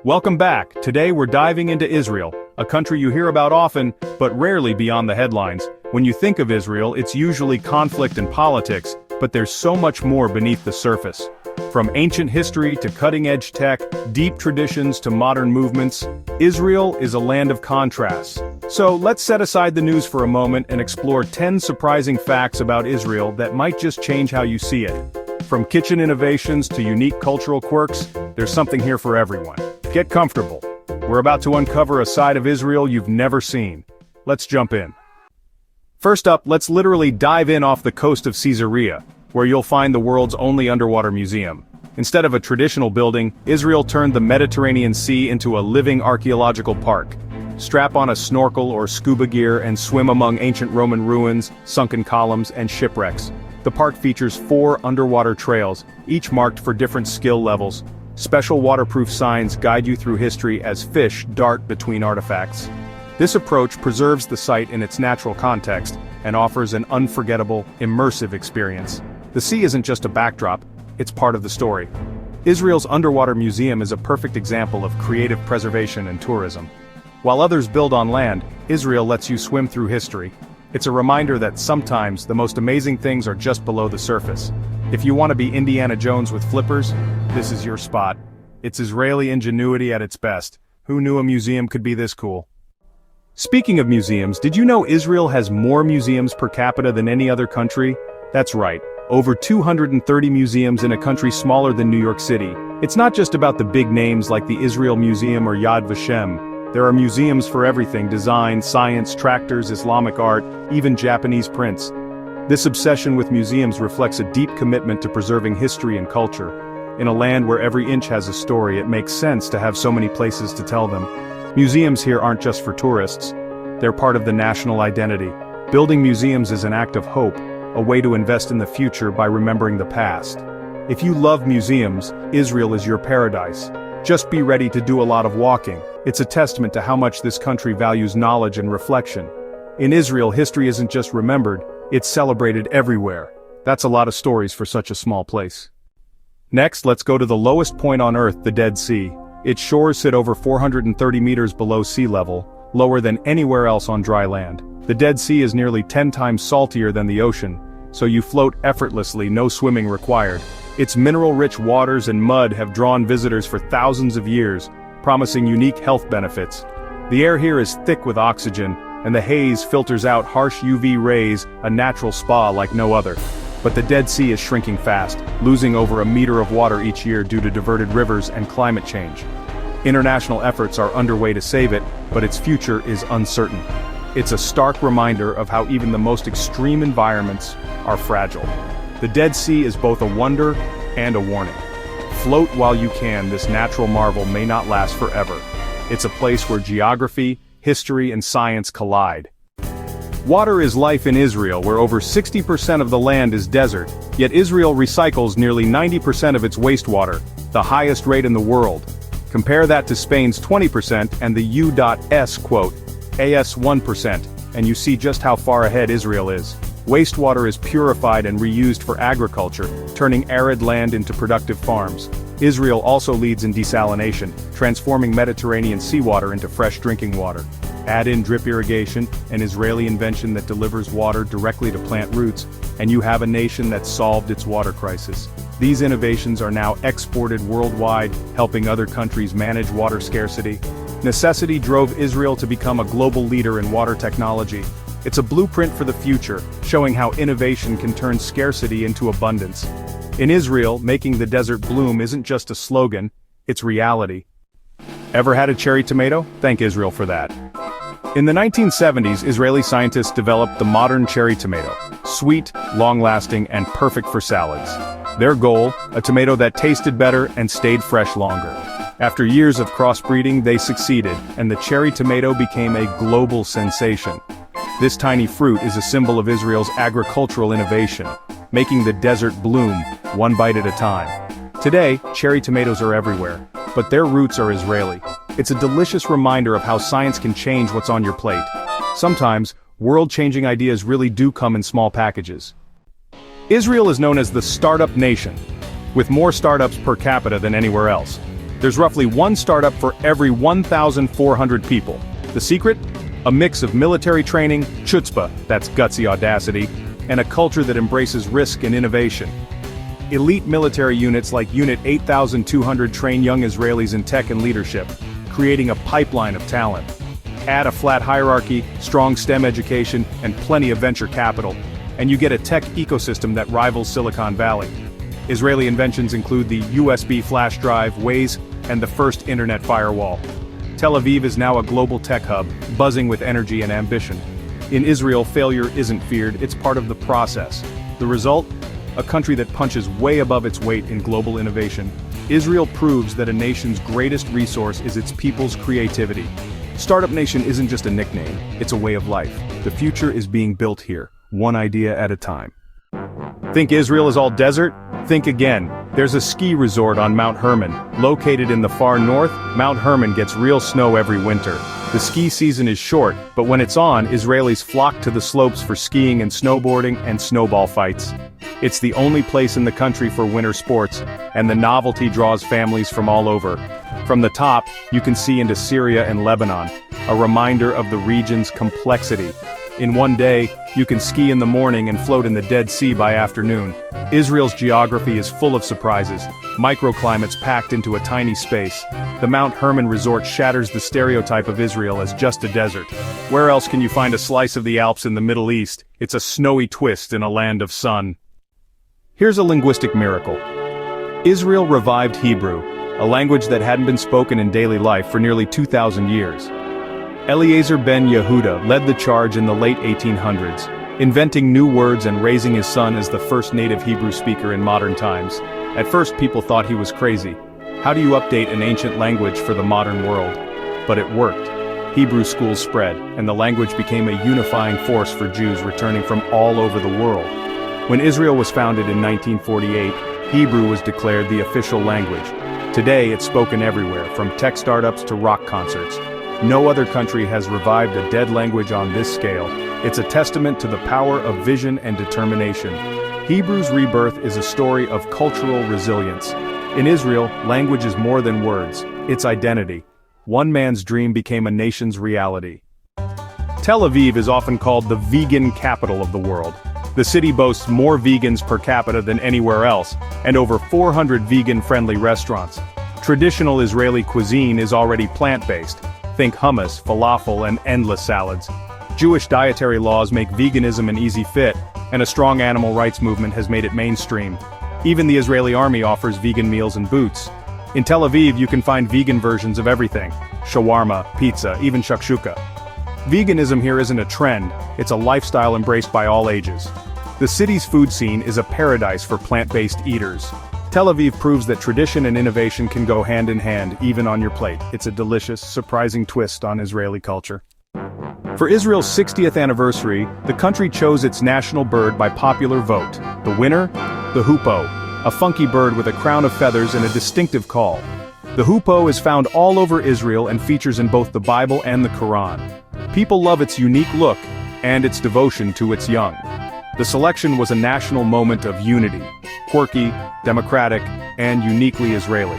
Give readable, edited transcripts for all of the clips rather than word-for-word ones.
Welcome back. Today we're diving into Israel, a country you hear about often, but rarely beyond the headlines. When you think of Israel, it's usually conflict and politics, but there's so much more beneath the surface. From ancient history to cutting-edge tech, deep traditions to modern movements, Israel is a land of contrasts. So let's set aside the news for a moment and explore 10 surprising facts about Israel that might just change how you see it. From kitchen innovations to unique cultural quirks, there's something here for everyone. Get comfortable. We're about to uncover a side of Israel you've never seen. Let's jump in. First up, let's literally dive in off the coast of Caesarea, where you'll find the world's only underwater museum. Instead of a traditional building, Israel turned the Mediterranean Sea into a living archaeological park. Strap on a snorkel or scuba gear and swim among ancient Roman ruins, sunken columns, and shipwrecks. The park features 4 underwater trails, each marked for different skill levels. Special waterproof signs guide you through history as fish dart between artifacts. This approach preserves the site in its natural context and offers an unforgettable, immersive experience. The sea isn't just a backdrop, it's part of the story. Israel's underwater museum is a perfect example of creative preservation and tourism. While others build on land, Israel lets you swim through history. It's a reminder that sometimes the most amazing things are just below the surface. If you want to be Indiana Jones with flippers, this is your spot. It's Israeli ingenuity at its best. Who knew a museum could be this cool? Speaking of museums, did you know Israel has more museums per capita than any other country? That's right, over 230 museums in a country smaller than New York City. It's not just about the big names like the Israel Museum or Yad Vashem. There are museums for everything: design, science, tractors, Islamic art, even Japanese prints. This obsession with museums reflects a deep commitment to preserving history and culture. In a land where every inch has a story, it makes sense to have so many places to tell them. Museums here aren't just for tourists. They're part of the national identity. Building museums is an act of hope, a way to invest in the future by remembering the past. If you love museums, Israel is your paradise. Just be ready to do a lot of walking. It's a testament to how much this country values knowledge and reflection. In Israel, history isn't just remembered, it's celebrated everywhere. That's a lot of stories for such a small place. Next, let's go to the lowest point on Earth, the Dead Sea. Its shores sit over 430 meters below sea level, lower than anywhere else on dry land. The Dead Sea is nearly 10 times saltier than the ocean, so you float effortlessly, no swimming required. Its mineral-rich waters and mud have drawn visitors for thousands of years, promising unique health benefits. The air here is thick with oxygen, and the haze filters out harsh UV rays, a natural spa like no other. But the Dead Sea is shrinking fast, losing over a meter of water each year due to diverted rivers and climate change. International efforts are underway to save it, but its future is uncertain. It's a stark reminder of how even the most extreme environments are fragile. The Dead Sea is both a wonder and a warning. Float while you can, this natural marvel may not last forever. It's a place where geography, history, and science collide. Water is life in Israel, where over 60% of the land is desert, yet Israel recycles nearly 90% of its wastewater, the highest rate in the world. Compare that to Spain's 20% and the U.S. quote, AS 1%, and you see just how far ahead Israel is. Wastewater is purified and reused for agriculture, turning arid land into productive farms. Israel also leads in desalination, transforming Mediterranean seawater into fresh drinking water. Add in drip irrigation, an Israeli invention that delivers water directly to plant roots, and you have a nation that's solved its water crisis. These innovations are now exported worldwide, helping other countries manage water scarcity. Necessity drove Israel to become a global leader in water technology. It's a blueprint for the future, showing how innovation can turn scarcity into abundance. In Israel, making the desert bloom isn't just a slogan, it's reality. Ever had a cherry tomato? Thank Israel for that. In the 1970s, Israeli scientists developed the modern cherry tomato. Sweet, long-lasting, and perfect for salads. Their goal, a tomato that tasted better and stayed fresh longer. After years of crossbreeding, they succeeded, and the cherry tomato became a global sensation. This tiny fruit is a symbol of Israel's agricultural innovation, making the desert bloom, one bite at a time. Today, cherry tomatoes are everywhere, but their roots are Israeli. It's a delicious reminder of how science can change what's on your plate. Sometimes, world-changing ideas really do come in small packages. Israel is known as the startup nation, with more startups per capita than anywhere else. There's roughly one startup for every 1,400 people. The secret? A mix of military training, chutzpah, that's gutsy audacity, and a culture that embraces risk and innovation. Elite military units like Unit 8200 train young Israelis in tech and leadership, creating a pipeline of talent. Add a flat hierarchy, strong STEM education, and plenty of venture capital, and you get a tech ecosystem that rivals Silicon Valley. Israeli inventions include the USB flash drive, Waze, and the first internet firewall. Tel Aviv is now a global tech hub, buzzing with energy and ambition. In Israel, failure isn't feared, it's part of the process. The result? A country that punches way above its weight in global innovation. Israel proves that a nation's greatest resource is its people's creativity. Startup Nation isn't just a nickname, it's a way of life. The future is being built here, one idea at a time. Think Israel is all desert? Think again. There's a ski resort on Mount Hermon. Located in the far north, Mount Hermon gets real snow every winter. The ski season is short, but when it's on, Israelis flock to the slopes for skiing and snowboarding and snowball fights. It's the only place in the country for winter sports, and the novelty draws families from all over. From the top, you can see into Syria and Lebanon, a reminder of the region's complexity. In one day, you can ski in the morning and float in the Dead Sea by afternoon. Israel's geography is full of surprises, microclimates packed into a tiny space. The Mount Hermon resort shatters the stereotype of Israel as just a desert. Where else can you find a slice of the Alps in the Middle East? It's a snowy twist in a land of sun. Here's a linguistic miracle. Israel revived Hebrew, a language that hadn't been spoken in daily life for nearly 2,000 years. Eliezer ben Yehuda led the charge in the late 1800s, inventing new words and raising his son as the first native Hebrew speaker in modern times. At first people thought he was crazy. How do you update an ancient language for the modern world? But it worked. Hebrew schools spread, and the language became a unifying force for Jews returning from all over the world. When Israel was founded in 1948, Hebrew was declared the official language. Today it's spoken everywhere, from tech startups to rock concerts. No other country has revived a dead language on this scale. It's a testament to the power of vision and determination. Hebrew's rebirth is a story of cultural resilience. In Israel, language is more than words, it's identity. One man's dream became a nation's reality. Tel Aviv is often called the vegan capital of the world. The city boasts more vegans per capita than anywhere else, and over 400 vegan-friendly restaurants. Traditional Israeli cuisine is already plant-based. Think hummus, falafel, and endless salads. Jewish dietary laws make veganism an easy fit, and a strong animal rights movement has made it mainstream. Even the Israeli army offers vegan meals and boots. In Tel Aviv you can find vegan versions of everything. Shawarma, pizza, even shakshuka. Veganism here isn't a trend, it's a lifestyle embraced by all ages. The city's food scene is a paradise for plant-based eaters. Tel Aviv proves that tradition and innovation can go hand in hand, even on your plate. It's a delicious, surprising twist on Israeli culture. For Israel's 60th anniversary, the country chose its national bird by popular vote. The winner? The hoopoe, a funky bird with a crown of feathers and a distinctive call. The hoopoe is found all over Israel and features in both the Bible and the Quran. People love its unique look and its devotion to its young. The selection was a national moment of unity. Quirky, democratic, and uniquely Israeli.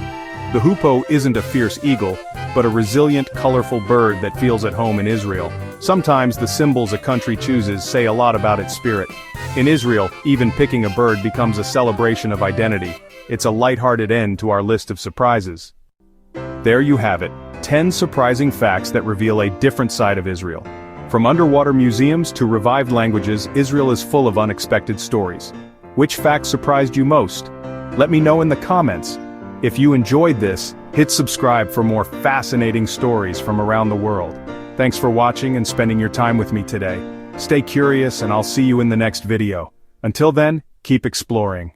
The hoopoe isn't a fierce eagle, but a resilient, colorful bird that feels at home in Israel. Sometimes the symbols a country chooses say a lot about its spirit. In Israel, even picking a bird becomes a celebration of identity. It's a lighthearted end to our list of surprises. There you have it, 10 surprising facts that reveal a different side of Israel. From underwater museums to revived languages, Israel is full of unexpected stories. Which fact surprised you most? Let me know in the comments. If you enjoyed this, hit subscribe for more fascinating stories from around the world. Thanks for watching and spending your time with me today. Stay curious and I'll see you in the next video. Until then, keep exploring.